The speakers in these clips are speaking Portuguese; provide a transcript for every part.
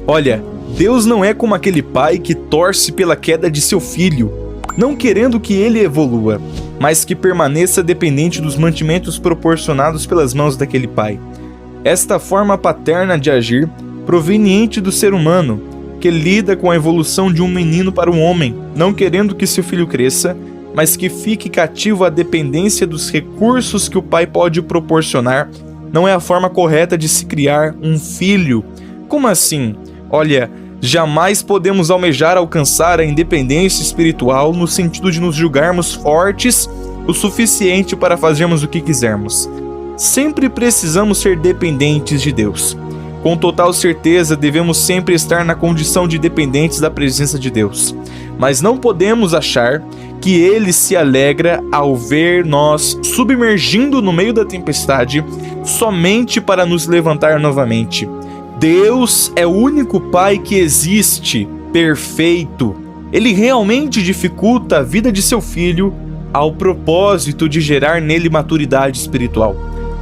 Olha, Deus não é como aquele pai que torce pela queda de seu filho, não querendo que ele evolua, mas que permaneça dependente dos mantimentos proporcionados pelas mãos daquele pai. Esta forma paterna de agir, proveniente do ser humano, que lida com a evolução de um menino para um homem, não querendo que seu filho cresça, mas que fique cativo à dependência dos recursos que o pai pode proporcionar, não é a forma correta de se criar um filho. Como assim? Olha, jamais podemos almejar alcançar a independência espiritual no sentido de nos julgarmos fortes o suficiente para fazermos o que quisermos. Sempre precisamos ser dependentes de Deus. Com total certeza, devemos sempre estar na condição de dependentes da presença de Deus. Mas não podemos achar que Ele se alegra ao ver nós submergindo no meio da tempestade somente para nos levantar novamente. Deus é o único Pai que existe, perfeito. Ele realmente dificulta a vida de seu filho ao propósito de gerar nele maturidade espiritual,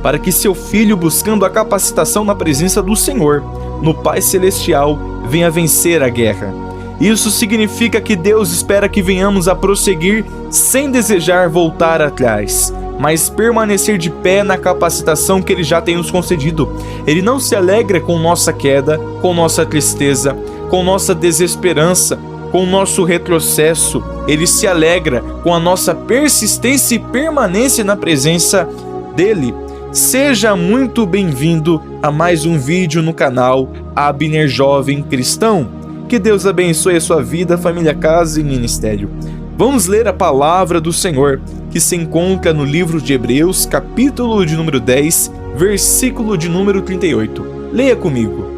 para que seu filho, buscando a capacitação na presença do Senhor, no Pai Celestial, venha vencer a guerra. Isso significa que Deus espera que venhamos a prosseguir sem desejar voltar atrás, mas permanecer de pé na capacitação que Ele já tem nos concedido. Ele não se alegra com nossa queda, com nossa tristeza, com nossa desesperança, com nosso retrocesso. Ele se alegra com a nossa persistência e permanência na presença dEle. Seja muito bem-vindo a mais um vídeo no canal Abner Jovem Cristão. Que Deus abençoe a sua vida, família, casa e ministério. Vamos ler a palavra do Senhor, que se encontra no livro de Hebreus, capítulo de número 10, versículo de número 38. Leia comigo.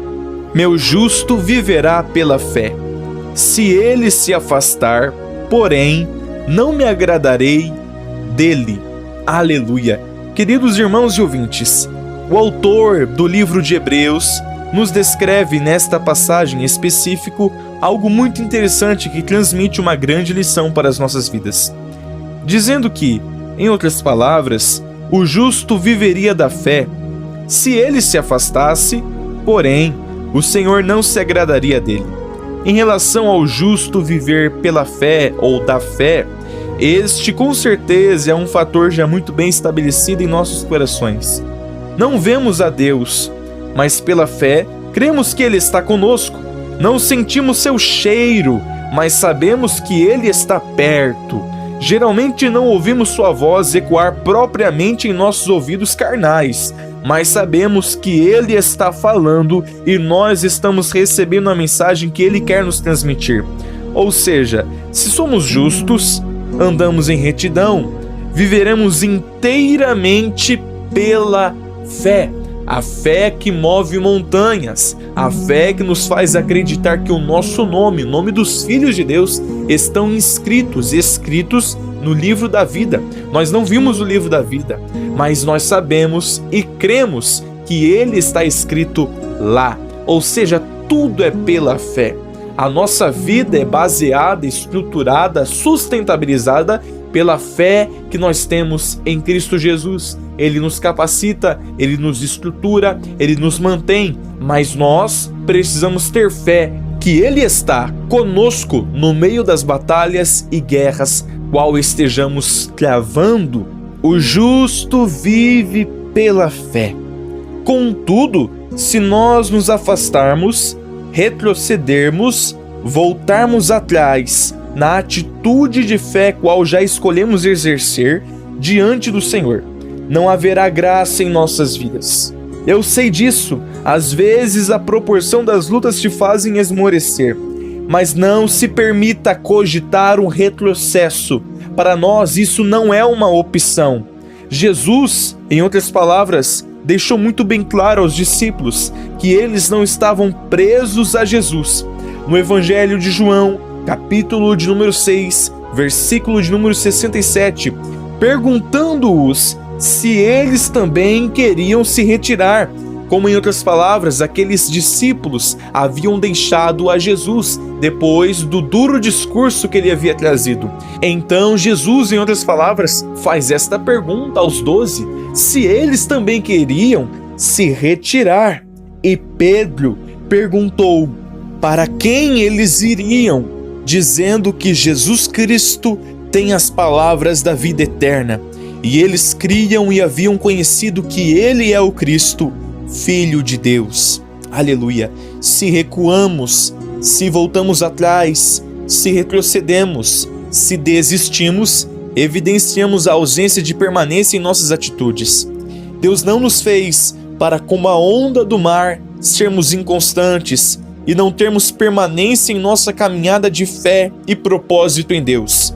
Meu justo viverá pela fé. Se ele se afastar, porém, não me agradarei dele. Aleluia. Queridos irmãos e ouvintes, o autor do livro de Hebreus nos descreve nesta passagem específica algo muito interessante que transmite uma grande lição para as nossas vidas. Dizendo que, em outras palavras, o justo viveria da fé. Se ele se afastasse, porém, o Senhor não se agradaria dele. Em relação ao justo viver pela fé ou da fé, este com certeza é um fator já muito bem estabelecido em nossos corações. Não vemos a Deus, mas pela fé, cremos que Ele está conosco. Não sentimos seu cheiro, mas sabemos que Ele está perto. Geralmente não ouvimos sua voz ecoar propriamente em nossos ouvidos carnais, mas sabemos que Ele está falando e nós estamos recebendo a mensagem que Ele quer nos transmitir. Ou seja, se somos justos, andamos em retidão, viveremos inteiramente pela fé. A fé que move montanhas, a fé que nos faz acreditar que o nosso nome, o nome dos filhos de Deus, estão escritos no livro da vida. Nós não vimos o livro da vida, mas nós sabemos e cremos que ele está escrito lá. Ou seja, tudo é pela fé. A nossa vida é baseada, estruturada, sustentabilizada pela fé que nós temos em Cristo Jesus. Ele nos capacita, Ele nos estrutura, Ele nos mantém, mas nós precisamos ter fé que Ele está conosco no meio das batalhas e guerras qual estejamos travando. O justo vive pela fé. Contudo, se nós nos afastarmos, retrocedermos, voltarmos atrás na atitude de fé qual já escolhemos exercer diante do Senhor, não haverá graça em nossas vidas. Eu sei disso, às vezes a proporção das lutas te fazem esmorecer, mas não se permita cogitar um retrocesso. Para nós isso não é uma opção. Jesus, em outras palavras, deixou muito bem claro aos discípulos que eles não estavam presos a Jesus. No Evangelho de João, capítulo de número 6, versículo de número 67, perguntando-os se eles também queriam se retirar, como em outras palavras, aqueles discípulos haviam deixado a Jesus depois do duro discurso que ele havia trazido. Então Jesus, em outras palavras, faz esta pergunta aos 12, se eles também queriam se retirar. E Pedro perguntou, para quem eles iriam, dizendo que Jesus Cristo tem as palavras da vida eterna. E eles criam e haviam conhecido que Ele é o Cristo, Filho de Deus. Aleluia! Se recuamos, se voltamos atrás, se retrocedemos, se desistimos, evidenciamos a ausência de permanência em nossas atitudes. Deus não nos fez para, como a onda do mar, sermos inconstantes e não termos permanência em nossa caminhada de fé e propósito em Deus.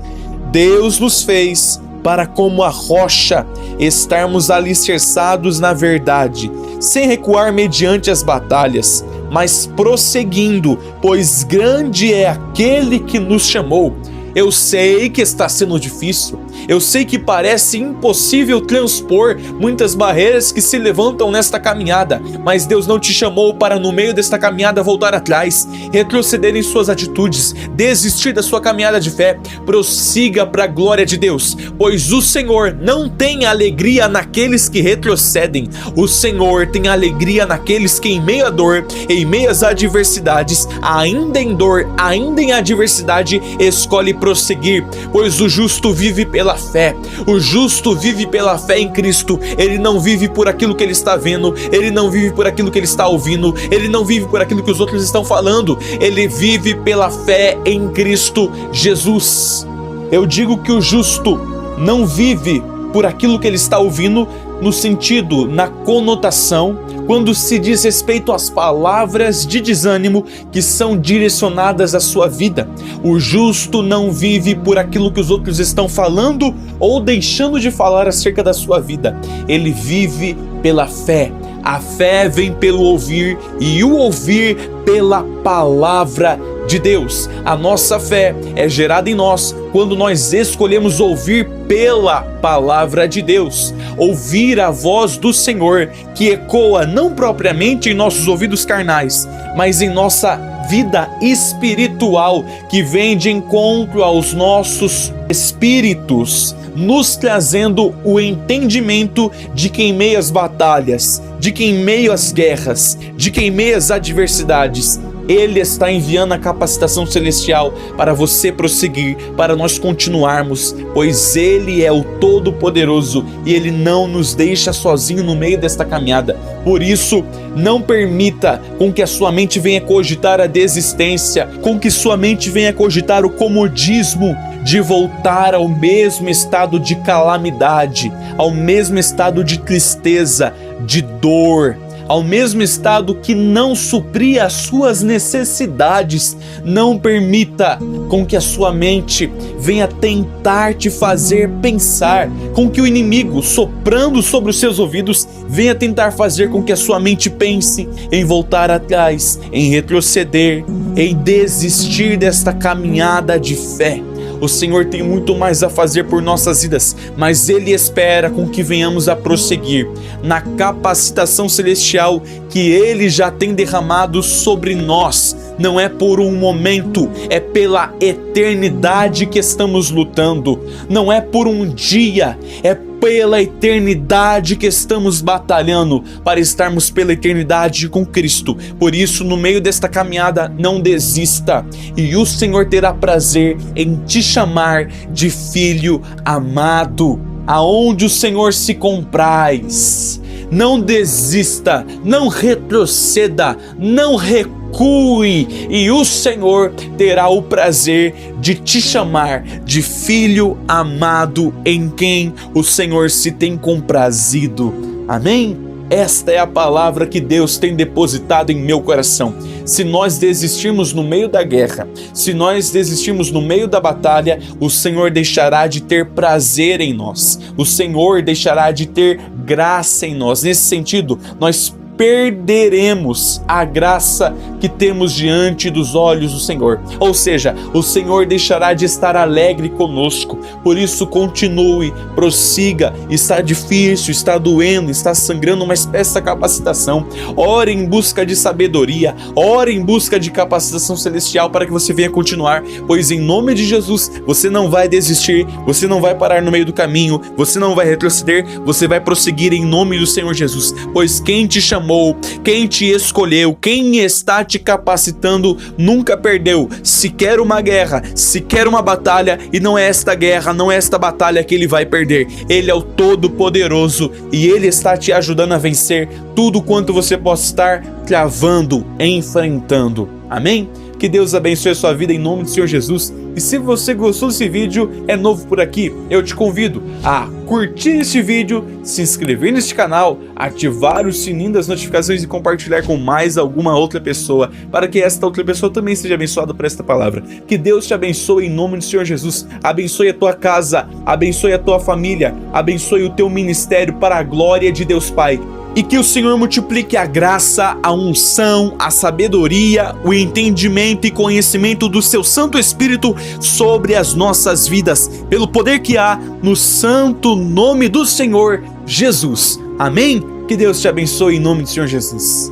Deus nos fez para, como a rocha, estarmos alicerçados na verdade, sem recuar mediante as batalhas, mas prosseguindo, pois grande é aquele que nos chamou. Eu sei que está sendo difícil, eu sei que parece impossível transpor muitas barreiras que se levantam nesta caminhada, mas Deus não te chamou para, no meio desta caminhada, voltar atrás, retroceder em suas atitudes, desistir da sua caminhada de fé. Prossiga para a glória de Deus, pois o Senhor não tem alegria naqueles que retrocedem. O Senhor tem alegria naqueles que, em meio à dor, em meio às adversidades, ainda em dor, ainda em adversidade, escolhe prosseguir, pois o justo vive pela fé. O justo vive pela fé em Cristo. Ele não vive por aquilo que ele está vendo, ele não vive por aquilo que ele está ouvindo, ele não vive por aquilo que os outros estão falando, ele vive pela fé em Cristo Jesus. Eu digo que o justo não vive por aquilo que ele está ouvindo, no sentido, na conotação, quando se diz respeito às palavras de desânimo que são direcionadas à sua vida. O justo não vive por aquilo que os outros estão falando ou deixando de falar acerca da sua vida. Ele vive pela fé. A fé vem pelo ouvir e o ouvir pela palavra de Deus. A nossa fé é gerada em nós quando nós escolhemos ouvir pela palavra de Deus, ouvir a voz do Senhor que ecoa não propriamente em nossos ouvidos carnais, mas em nossa vida espiritual, que vem de encontro aos nossos espíritos, nos trazendo o entendimento de que em meio às batalhas, de que em meio às guerras, de que em meio às adversidades, Ele está enviando a capacitação celestial para você prosseguir, para nós continuarmos, pois Ele é o Todo-Poderoso e Ele não nos deixa sozinho no meio desta caminhada. Por isso, não permita com que a sua mente venha cogitar a desistência, com que sua mente venha cogitar o comodismo de voltar ao mesmo estado de calamidade, ao mesmo estado de tristeza, de dor, ao mesmo estado que não supria as suas necessidades. Não permita com que a sua mente venha tentar te fazer pensar, com que o inimigo, soprando sobre os seus ouvidos, venha tentar fazer com que a sua mente pense em voltar atrás, em retroceder, em desistir desta caminhada de fé. O Senhor tem muito mais a fazer por nossas vidas, mas Ele espera com que venhamos a prosseguir na capacitação celestial que Ele já tem derramado sobre nós. Não é por um momento, é pela eternidade que estamos lutando. Não é por um dia, é pela eternidade que estamos batalhando, para estarmos pela eternidade com Cristo. Por isso, no meio desta caminhada, não desista, e o Senhor terá prazer em te chamar de filho amado, aonde o Senhor se compraz. Não desista, não retroceda, não recue, e o Senhor terá o prazer de te chamar de filho amado, em quem o Senhor se tem comprazido. Amém? Esta é a palavra que Deus tem depositado em meu coração. Se nós desistirmos no meio da guerra, se nós desistirmos no meio da batalha, o Senhor deixará de ter prazer em nós. O Senhor deixará de ter graça em nós. Nesse sentido, nós perderemos a graça que temos diante dos olhos do Senhor. Ou seja, o Senhor deixará de estar alegre conosco. Por isso, continue, prossiga. Está difícil, está doendo, está sangrando, mas peça capacitação. Ore em busca de sabedoria, ore em busca de capacitação celestial para que você venha continuar, pois em nome de Jesus, você não vai desistir, você não vai parar no meio do caminho, você não vai retroceder, você vai prosseguir em nome do Senhor Jesus, pois quem te chamou chamou, quem te escolheu, quem está te capacitando nunca perdeu. Se quer uma guerra, se quer uma batalha, e não é esta guerra, não é esta batalha que ele vai perder. Ele é o Todo-Poderoso e ele está te ajudando a vencer tudo quanto você possa estar travando, enfrentando. Amém? Que Deus abençoe a sua vida em nome do Senhor Jesus. E se você gostou desse vídeo, é novo por aqui, eu te convido a curtir este vídeo, se inscrever neste canal, ativar o sininho das notificações e compartilhar com mais alguma outra pessoa, para que esta outra pessoa também seja abençoada por esta palavra. Que Deus te abençoe em nome do Senhor Jesus. Abençoe a tua casa, abençoe a tua família, abençoe o teu ministério para a glória de Deus Pai. E que o Senhor multiplique a graça, a unção, a sabedoria, o entendimento e conhecimento do seu Santo Espírito sobre as nossas vidas, pelo poder que há no santo nome do Senhor Jesus. Amém? Que Deus te abençoe em nome do Senhor Jesus.